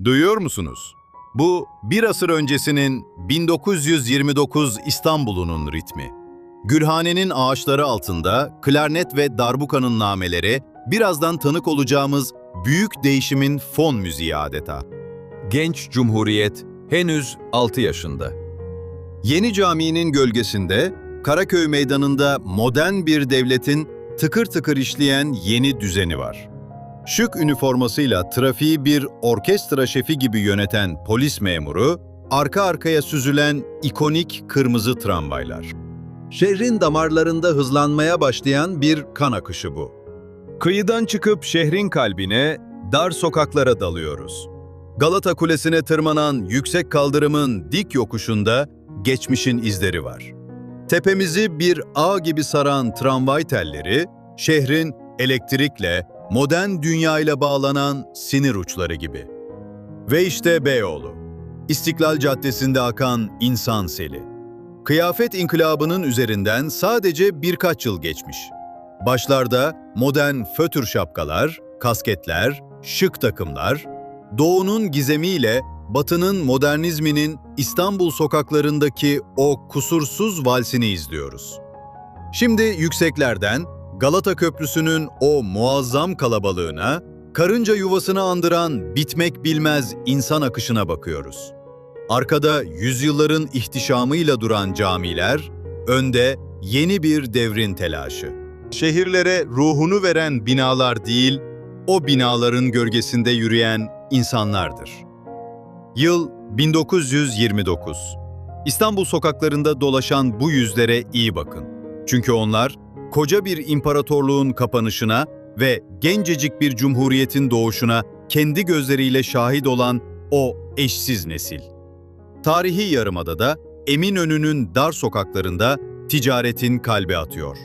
Duyuyor musunuz? Bu bir asır öncesinin 1929 İstanbul'unun ritmi. Gülhane'nin ağaçları altında klarnet ve darbuka'nın nameleri, birazdan tanık olacağımız büyük değişimin fon müziği adeta. Genç Cumhuriyet henüz 6 yaşında. Yeni caminin gölgesinde, Karaköy Meydanı'nda modern bir devletin tıkır tıkır işleyen yeni düzeni var. Şık üniformasıyla trafiği bir orkestra şefi gibi yöneten polis memuru, arka arkaya süzülen ikonik kırmızı tramvaylar. Şehrin damarlarında hızlanmaya başlayan bir kan akışı bu. Kıyıdan çıkıp şehrin kalbine, dar sokaklara dalıyoruz. Galata Kulesi'ne tırmanan yüksek kaldırımın dik yokuşunda geçmişin izleri var. Tepemizi bir ağ gibi saran tramvay telleri, şehrin elektrikle, modern dünyayla bağlanan sinir uçları gibi. Ve işte Beyoğlu. İstiklal Caddesi'nde akan insan seli. Kıyafet inkılabının üzerinden sadece birkaç yıl geçmiş. Başlarda modern fötr şapkalar, kasketler, şık takımlar, Doğu'nun gizemiyle Batı'nın modernizminin İstanbul sokaklarındaki o kusursuz valsini izliyoruz. Şimdi yükseklerden Galata Köprüsü'nün o muazzam kalabalığına, karınca yuvasını andıran bitmek bilmez insan akışına bakıyoruz. Arkada yüzyılların ihtişamıyla duran camiler, önde yeni bir devrin telaşı. Şehirlere ruhunu veren binalar değil, o binaların gölgesinde yürüyen insanlardır. Yıl 1929. İstanbul sokaklarında dolaşan bu yüzlere iyi bakın. Çünkü onlar, koca bir imparatorluğun kapanışına ve gencecik bir cumhuriyetin doğuşuna kendi gözleriyle şahit olan o eşsiz nesil. Tarihi Yarımada'da Eminönü'nün dar sokaklarında ticaretin kalbi atıyor.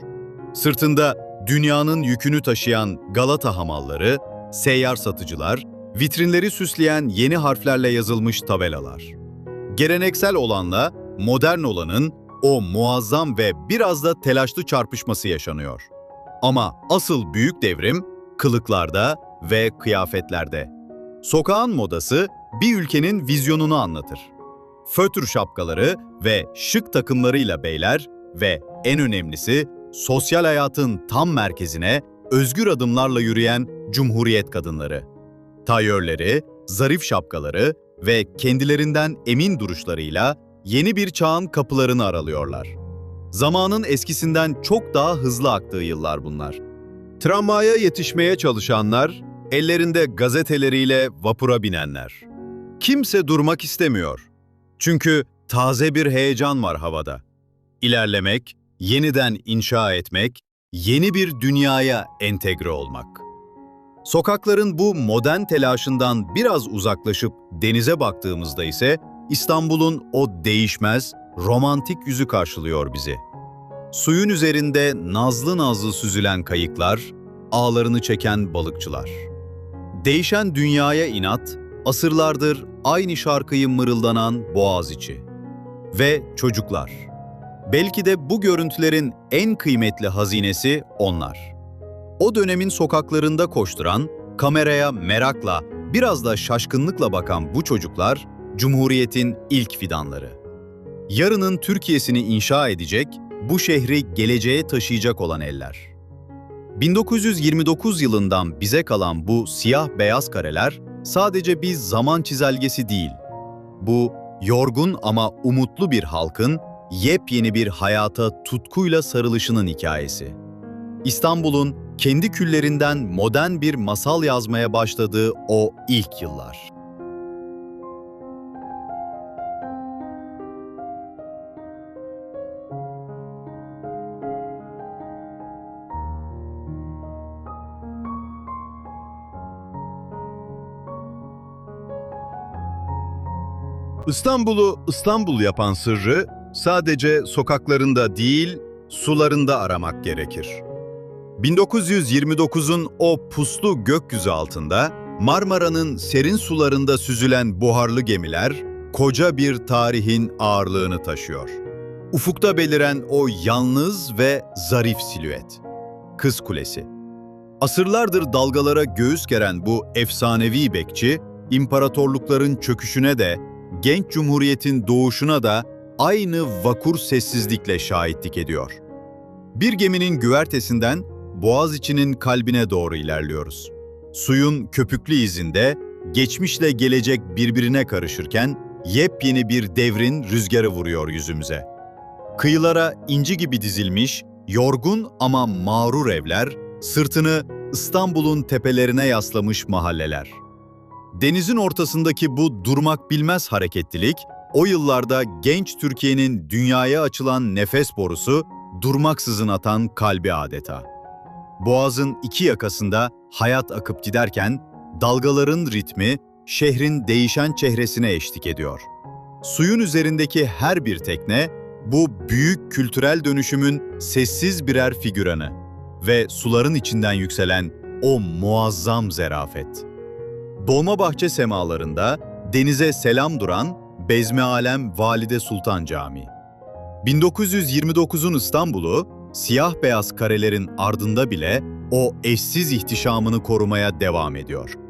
Sırtında dünyanın yükünü taşıyan Galata hamalları, seyyar satıcılar, vitrinleri süsleyen yeni harflerle yazılmış tabelalar. Geleneksel olanla modern olanın o muazzam ve biraz da telaşlı çarpışması yaşanıyor. Ama asıl büyük devrim kılıklarda ve kıyafetlerde. Sokağın modası bir ülkenin vizyonunu anlatır. Fötr şapkaları ve şık takımlarıyla beyler ve en önemlisi sosyal hayatın tam merkezine özgür adımlarla yürüyen cumhuriyet kadınları. Tayörleri, zarif şapkaları ve kendilerinden emin duruşlarıyla yeni bir çağın kapılarını aralıyorlar. Zamanın eskisinden çok daha hızlı aktığı yıllar bunlar. Tramvaya yetişmeye çalışanlar, ellerinde gazeteleriyle vapura binenler. Kimse durmak istemiyor. Çünkü taze bir heyecan var havada. İlerlemek, yeniden inşa etmek, yeni bir dünyaya entegre olmak. Sokakların bu modern telaşından biraz uzaklaşıp denize baktığımızda ise İstanbul'un o değişmez, romantik yüzü karşılıyor bizi. Suyun üzerinde nazlı nazlı süzülen kayıklar, ağlarını çeken balıkçılar. Değişen dünyaya inat, asırlardır aynı şarkıyı mırıldanan Boğaziçi. Ve çocuklar. Belki de bu görüntülerin en kıymetli hazinesi onlar. O dönemin sokaklarında koşturan, kameraya merakla, biraz da şaşkınlıkla bakan bu çocuklar, Cumhuriyet'in ilk fidanları. Yarının Türkiye'sini inşa edecek, bu şehri geleceğe taşıyacak olan eller. 1929 yılından bize kalan bu siyah-beyaz kareler sadece bir zaman çizelgesi değil. Bu, yorgun ama umutlu bir halkın yepyeni bir hayata tutkuyla sarılışının hikayesi. İstanbul'un kendi küllerinden modern bir masal yazmaya başladığı o ilk yıllar. İstanbul'u İstanbul yapan sırrı sadece sokaklarında değil, sularında aramak gerekir. 1929'un o puslu gökyüzü altında, Marmara'nın serin sularında süzülen buharlı gemiler, koca bir tarihin ağırlığını taşıyor. Ufukta beliren o yalnız ve zarif silüet. Kız Kulesi. Asırlardır dalgalara göğüs geren bu efsanevi bekçi, imparatorlukların çöküşüne de, genç cumhuriyetin doğuşuna da aynı vakur sessizlikle şahitlik ediyor. Bir geminin güvertesinden Boğaziçi'nin kalbine doğru ilerliyoruz. Suyun köpüklü izinde geçmişle gelecek birbirine karışırken yepyeni bir devrin rüzgarı vuruyor yüzümüze. Kıyılara inci gibi dizilmiş, yorgun ama mağrur evler, sırtını İstanbul'un tepelerine yaslamış mahalleler. Denizin ortasındaki bu durmak bilmez hareketlilik, o yıllarda genç Türkiye'nin dünyaya açılan nefes borusu, durmaksızın atan kalbi adeta. Boğazın iki yakasında hayat akıp giderken, dalgaların ritmi şehrin değişen çehresine eşlik ediyor. Suyun üzerindeki her bir tekne, bu büyük kültürel dönüşümün sessiz birer figüranı ve suların içinden yükselen o muazzam zerafet. Dolmabahçe semalarında denize selam duran Bezmi-Alem Valide Sultan Camii. 1929'un İstanbul'u, siyah beyaz karelerin ardında bile o eşsiz ihtişamını korumaya devam ediyor.